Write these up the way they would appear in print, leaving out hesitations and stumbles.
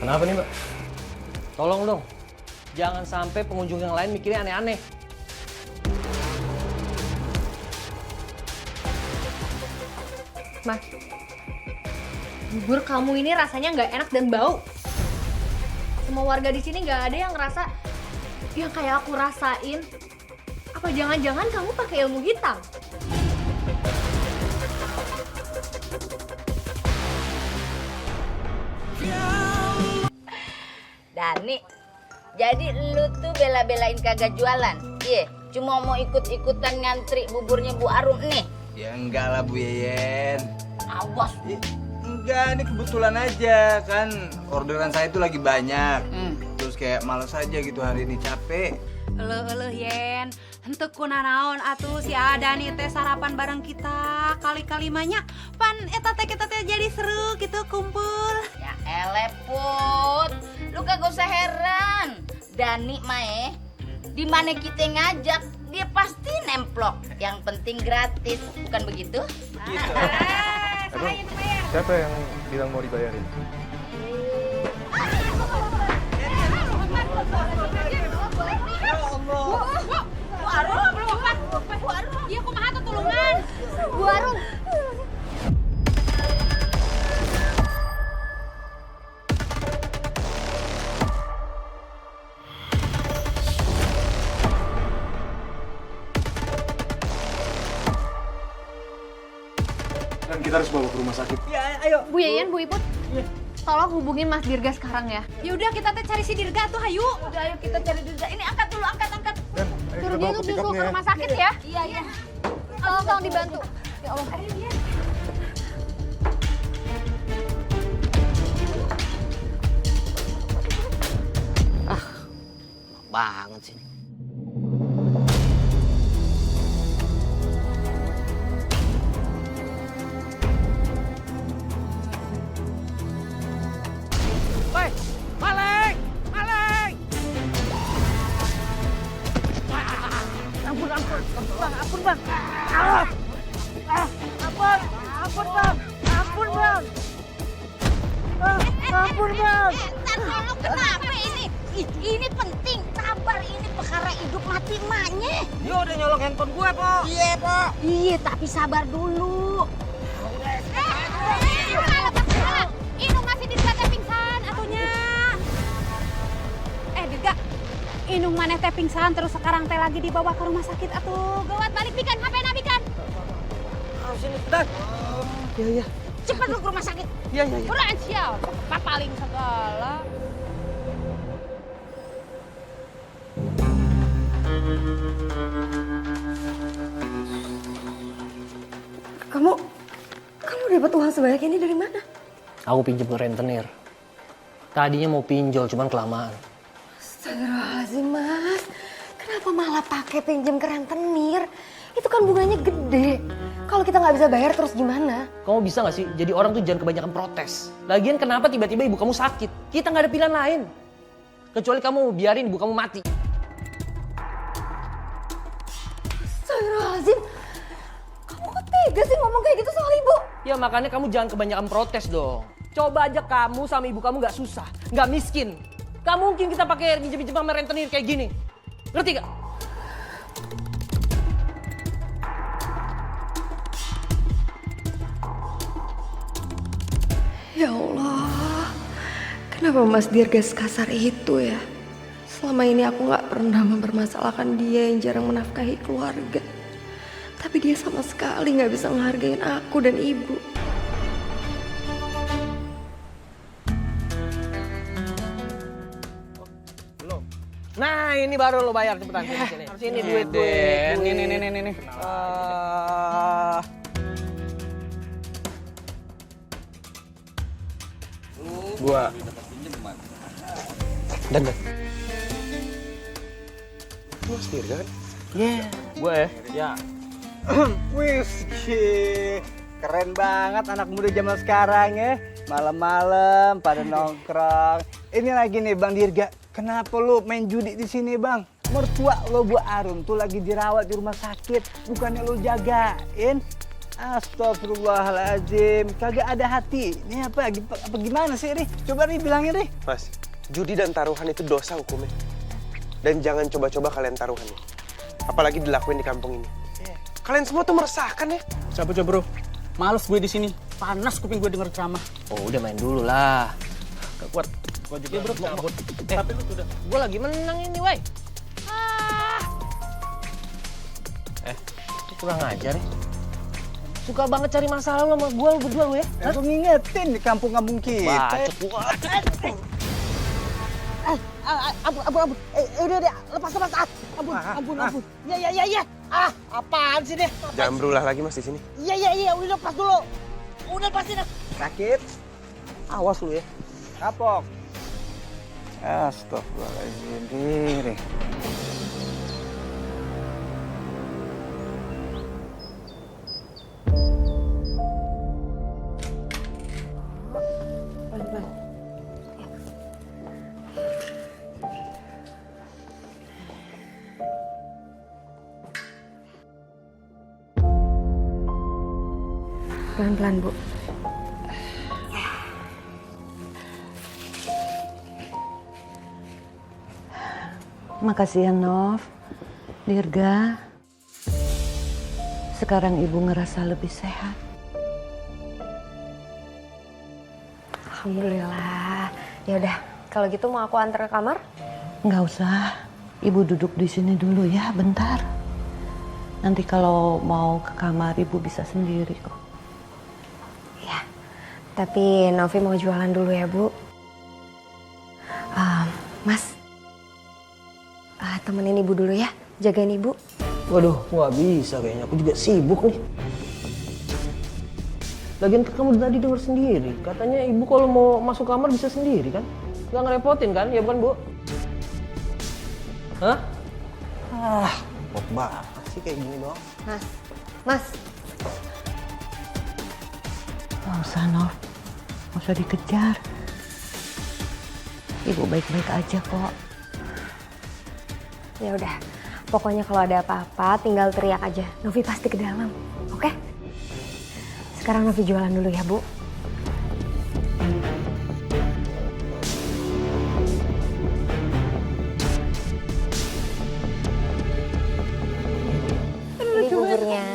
Kenapa nih, Mbak? Tolong dong, jangan sampai pengunjung yang lain mikirnya aneh-aneh. Mas, bubur kamu ini rasanya nggak enak dan bau. Semua warga di sini nggak ada yang ngerasa yang kayak aku rasain. Apa jangan-jangan kamu pakai ilmu hitam? Dani, jadi lu tuh bela-belain kagak jualan? Iya, cuma mau ikut-ikutan ngantri buburnya Bu Arum nih? Ya enggak lah Bu Yeyen. Awas. Enggak, ini kebetulan aja kan orderan saya itu lagi banyak. Terus kayak males aja gitu hari ini, capek. Eleuh Yen, henteu kunanaon atuh si ada nih teh sarapan bareng kita kali-kali banyak pan eta teh kita teh jadi seru gitu kumpul. Ya eleput, lu kagak usah heran. Dani mae, di mana kita ngajak dia pasti nemplok. Yang penting gratis, bukan begitu? Gitu. Emang siapa yang bilang mau dibayarin? Bu Arum belum opat. Bu Arum, iya kumaha tuh tulungan. Bu Arum, Dan kita harus bawa ke rumah sakit. Bu Yayan, Bu Iput, tolong hubungin Mas Dirga sekarang ya. Ya udah kita teh cari si Dirga tuh hayu. Udah ayo kita cari juga. Ini angkat dulu, angkat. Dan ayo Suruh kita dia bawa tuh ke disuruh pick-upnya ke ya. rumah sakit ya. Iya. Tolong dibantu. Ya Allah. Banget sih. Woi, maling! Maling! Ampun, bang, ampun, bang. Ntar dulu kenapa ini? Ini penting, sabar ini perkara hidup mati emaknya. Dia udah nyolong handphone gue, Po. Iya, Pak. Iya, tapi sabar dulu. Inu masih Dirga teh pingsan atunya. Dirga, Inung maneh teh pingsan terus sekarang teh lagi dibawa ke rumah sakit atuh. Gawat balik pikan HP nabikan. Sini, bentar. Iya. Cepat lu ke rumah sakit. Iya. Buruan sial, papaling segala. Kamu dapat uang sebanyak ini dari mana? Aku pinjam ke rentenir. Tadinya mau pinjol, cuman kelamaan. Astagfirullahaladzim, Mas. Kenapa malah pakai pinjam ke rentenir? Itu kan bunganya gede. Kalau kita nggak bisa bayar terus gimana? Kamu bisa nggak sih jadi orang tuh jangan kebanyakan protes. Lagian kenapa tiba-tiba ibu kamu sakit? Kita nggak ada pilihan lain. Kecuali kamu biarin ibu kamu mati. Astagfirullahaladzim. Kamu kok tega sih ngomong kayak gitu soal ibu? Ya makanya kamu jangan kebanyakan protes dong. Coba aja kamu sama ibu kamu nggak susah, nggak miskin. Gak mungkin kita pakai pinjam-pinjam sama rentenir kayak gini. Ngerti gak? Ya Allah, kenapa Mas Dirga sekasar itu ya? Selama ini aku gak pernah mempermasalahkan dia yang jarang menafkahi keluarga. Tapi dia sama sekali gak bisa menghargain aku dan ibu. Nah ini baru lo bayar cepetan. Sini duit. Nih. Gua Dan. lu setir kan? Yeah. Gue ya. Wih, keren banget anak muda zaman sekarang ya. Malam-malam pada nongkrong. Ini lagi nih Bang Dirga. Kenapa lu main judi di sini, Bang? Mertua lo Bu Arum tuh lagi dirawat di rumah sakit. Bukannya lo jagain. Astagfirullahaladzim, kagak ada hati. Ini apa gimana sih, Ri? Coba Ri bilangin, Ri. Mas, judi dan taruhan itu dosa hukumnya. Dan jangan coba-coba kalian taruhan nih. Apalagi dilakuin di kampung ini. Kalian semua tuh meresahkan ya. Cabut bro, males gue di sini. Panas kuping gue denger ceramah. Oh udah main dulu lah. Gak kuat. Gue juga bro, cabut. Tapi lu udah. Gue lagi menang ini, woi. Lu kurang ajar ya. Suka banget cari masalah lu sama gue, lu berdua lu ya. Aku ngingetin di kampung-kampung kita. Bacot. Ampun. Udah, lepas. Ampun. Ya. Apaan sih deh? Jangan berulah lagi mas di sini. Iya, udah lepas dulu. Udah lepasin. Sakit? Awas lu ya. Kapok. Astagfirullahaladzim, Ri. Pelan-pelan, Bu. Makasih ya, Nov. Dirga. Sekarang Ibu ngerasa lebih sehat. Alhamdulillah. Ya udah, kalau gitu mau aku antar ke kamar? Nggak usah. Ibu duduk di sini dulu ya, bentar. Nanti kalau mau ke kamar, Ibu bisa sendiri kok. Ya, tapi Novi mau jualan dulu ya, Bu. Mas, temenin Ibu dulu ya, jagain Ibu. Waduh, nggak bisa kayaknya. Aku juga sibuk nih. Lagian kamu tadi dengar sendiri. Katanya ibu kalau mau masuk kamar bisa sendiri kan? Nggak ngerepotin kan? Ya bukan, Bu? Hah? Repot banget sih kayak gini doang. Mas. Nggak usah, Nov. Nggak usah dikejar. Ibu baik-baik aja kok. Ya udah, pokoknya kalau ada apa-apa tinggal teriak aja. Novi pasti ke dalam, oke? Sekarang Novi jualan dulu ya, Bu. Ini buburnya.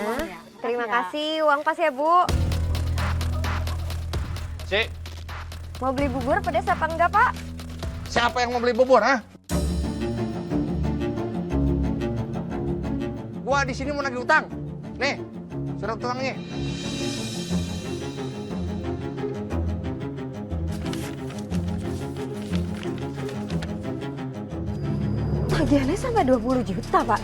Terima kasih, uang pas ya, Bu. Cik, Mau beli bubur pedas apa enggak, Pak? siapa yang mau beli bubur, ha? Gua di sini mau nagih utang. Nih, surat utangnya. Tagihannya sampai 20 juta, Pak.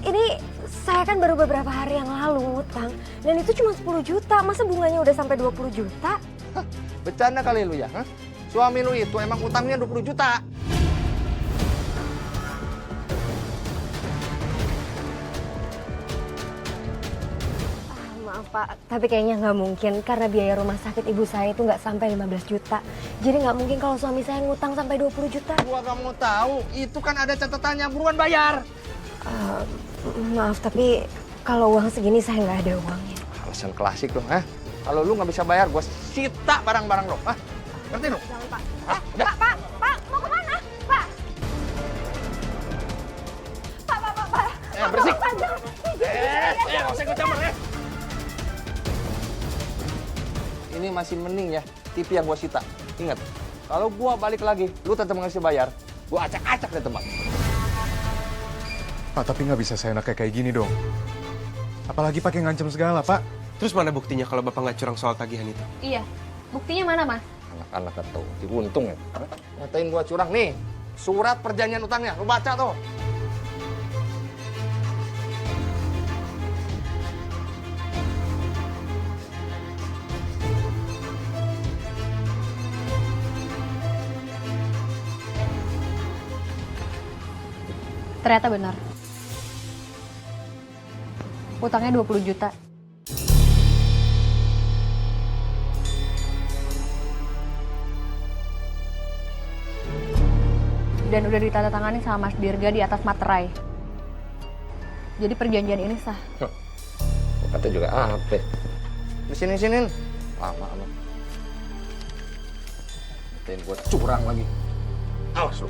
Ini saya kan baru beberapa hari yang lalu ngutang. Dan itu cuma 10 juta. Masa bunganya udah sampai 20 juta? Bercanda kali lu ya, ha? Suami lu itu emang utangnya 20 juta. Maaf, Pak. Tapi kayaknya nggak mungkin. Karena biaya rumah sakit ibu saya itu nggak sampai 15 juta. Jadi nggak mungkin kalau suami saya ngutang sampai 20 juta. Gua gak mau tahu, itu kan ada catatannya, buruan bayar. Maaf, tapi kalau uang segini saya nggak ada uangnya. Alasan klasik lo, ha? Kalau lu nggak bisa bayar, gua sita barang-barang lo, ha? Ngerti lu? Jangan, Pak. Hah? Udah. Pak, mau kemana? Pak! Pak. Bersih. Pak, jangan. Nggak usah ikut campur, ya. Ini masih mending ya, TV yang gua sita. Ingat, kalau gua balik lagi, lu tetap ngasih bayar, gua acak-acak deh tebak. Pak, tapi nggak bisa seenaknya kayak gini dong. Apalagi pakai ngancem segala, Pak. Terus mana buktinya kalau bapak nggak curang soal tagihan itu? Iya. Buktinya mana, Mas? Anak-anak ketau, diuntung ya. Ngatain gua curang nih, surat perjanjian utangnya, lu baca tuh. Ternyata benar. Utangnya 20 juta. Dan udah ditandatangani sama Mas Dirga di atas materai. Jadi perjanjian ini sah. Kata juga apa? Di sini. Lama lo. Katain gue curang lagi. Awas lo.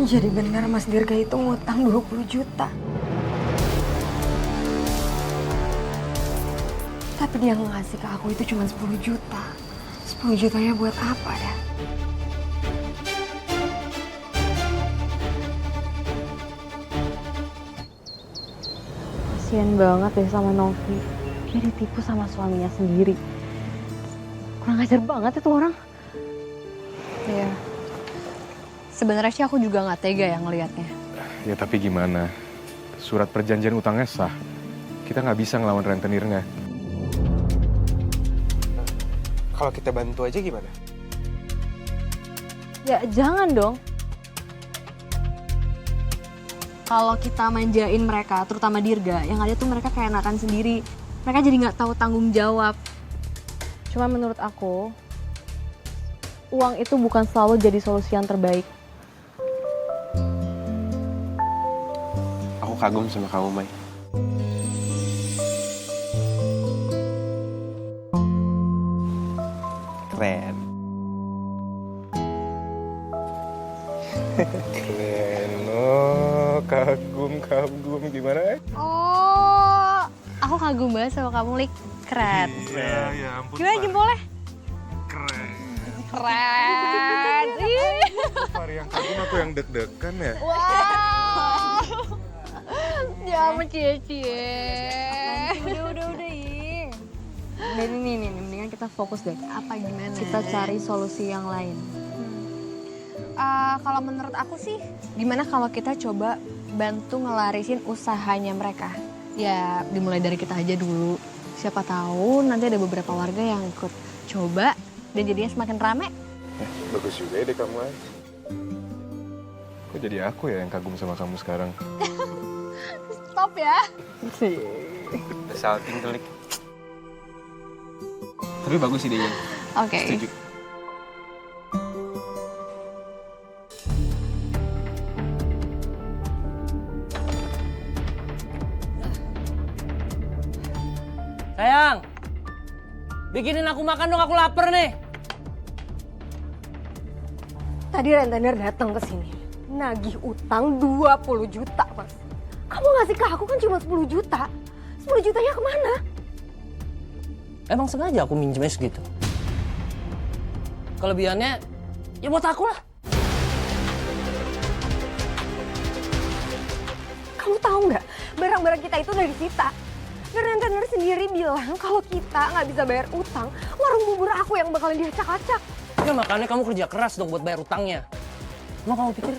Jadi benar Mas Dirga itu ngutang 20 juta. Tapi dia ngasih ke aku itu cuma 10 juta. 10 jutanya buat apa ya? Kasian banget deh sama Novi. Dia ditipu sama suaminya sendiri. Kurang ajar banget itu orang. Iya. Sebenarnya sih aku juga nggak tega ya ngelihatnya. Ya tapi gimana? Surat perjanjian utangnya sah. Kita nggak bisa ngelawan rentenirnya. Kalau kita bantu aja gimana? Ya jangan dong. Kalau kita manjain mereka, terutama Dirga, yang ada tuh mereka kayak enakan sendiri. Mereka jadi nggak tahu tanggung jawab. Cuma menurut aku, uang itu bukan selalu jadi solusi yang terbaik. Aku kagum sama kamu, Mai. Keren. Keren, oh kagum gimana? Oh, aku kagum banget sama kamu, Lik. Keren. Ya ampun. Gimana jempolnya? Keren. Keren. Fari yang kagum, aku yang deg-degan ya. Wow. Jangan cie-cie. Udah, ih. Nih, mendingan kita fokus deh. Apa gimana? Kita cari solusi yang lain. Kalau menurut aku sih, gimana kalau kita coba bantu ngelarisin usahanya mereka? Ya, dimulai dari kita aja dulu. Siapa tahu nanti ada beberapa warga yang ikut coba dan jadinya semakin rame. Bagus juga ya deh kamu. Kok jadi aku ya yang kagum sama kamu sekarang? Stop ya. Udah salting tuh, Lik. Tapi bagus idenya. Oke. Setuju. Sayang, bikinin aku makan dong, aku lapar nih. Tadi rentenir datang ke sini, nagih utang 20 juta, Mas. Kamu ngasih ke aku kan cuma 10 juta. 10 jutanya kemana? Emang sengaja aku minjemnya segitu. Kelebihannya, ya buat aku lah. Kamu tahu nggak, barang-barang kita itu udah disita. Dan rentenir sendiri bilang kalau kita nggak bisa bayar utang, warung bubur aku yang bakalan diacak-acak. Ya makanya kamu kerja keras dong buat bayar utangnya. Emang kamu pikir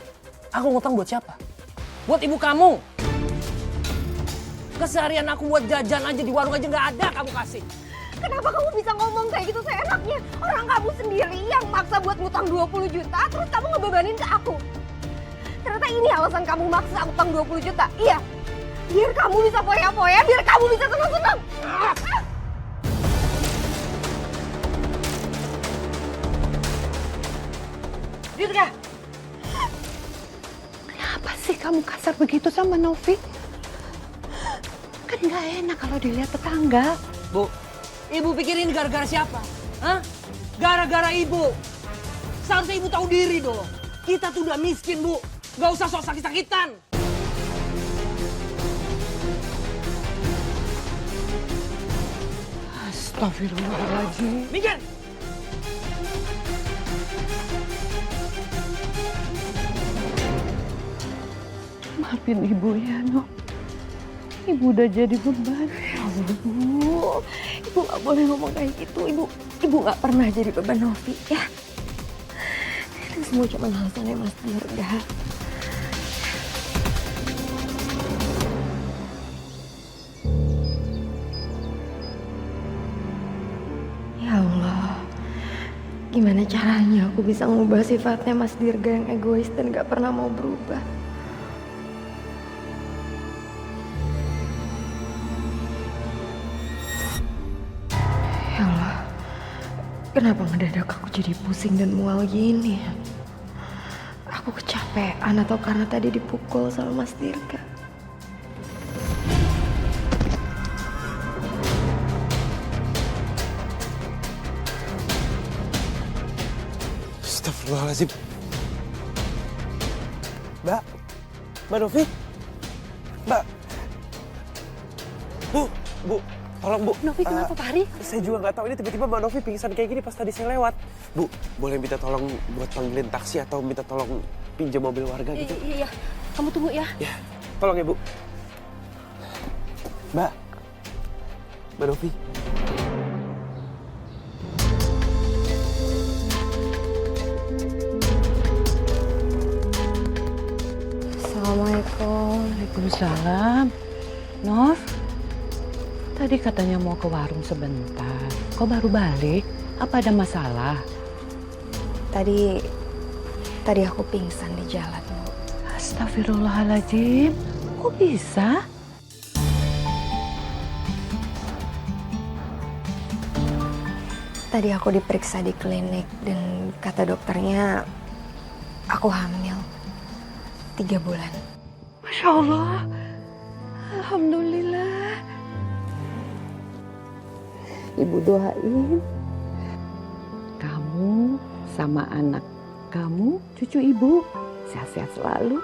aku ngutang buat siapa? Buat ibu kamu. Keseharian aku buat jajan aja di warung aja nggak ada kamu kasih. Kenapa kamu bisa ngomong kayak gitu seenaknya? Orang kamu sendiri yang maksa buat ngutang 20 juta, terus kamu ngebebanin ke aku. Ternyata ini alasan kamu maksa utang 20 juta, iya? Biar kamu bisa foya-foya, biar kamu bisa senang-senang. Dirga! Kenapa sih kamu kasar begitu sama Novi? Kan nggak enak kalau dilihat tetangga. Bu, ibu pikirin gara-gara siapa? Hah? Gara-gara ibu. Seharusnya ibu tahu diri dong. Kita tuh udah miskin, Bu. Gak usah sok sakit-sakitan. Astagfirullahaladzim. Minggir! Maafin ibu ya, No. Ibu udah jadi beban. Ya Allah, Ibu gak boleh ngomong kayak gitu. Ibu gak pernah jadi beban Novi, ya. Itu semua cuma alasannya Mas Dirga. Ya Allah, gimana caranya aku bisa ngubah sifatnya Mas Dirga yang egois dan gak pernah mau berubah? Ya Allah, kenapa mendadak aku jadi pusing dan mual gini? Aku kecapean. kecapean atau karena tadi dipukul sama Mas Dirga. Astagfirullahaladzim. Mbak Novi, Mbak, Bu, tolong Bu. Novi kenapa, Pak Hari? Saya juga nggak tahu ini tiba-tiba Mbak Novi pingsan kayak gini pas tadi saya lewat. Bu, boleh minta tolong buat panggilin taksi atau minta tolong pinjam mobil warga gitu? Iya, kamu tunggu ya. Ya, tolong ya Bu. Mbak Novi. Assalamualaikum. Waalaikumsalam. Nov, tadi katanya mau ke warung sebentar. Kok baru balik? Apa ada masalah? Tadi aku pingsan di jalan, Bu. Astagfirullahaladzim. Kok bisa? Tadi aku diperiksa di klinik dan kata dokternya aku hamil 3 bulan. Masya Allah. Alhamdulillah. Ibu doain kamu sama anak kamu, cucu ibu, sehat-sehat selalu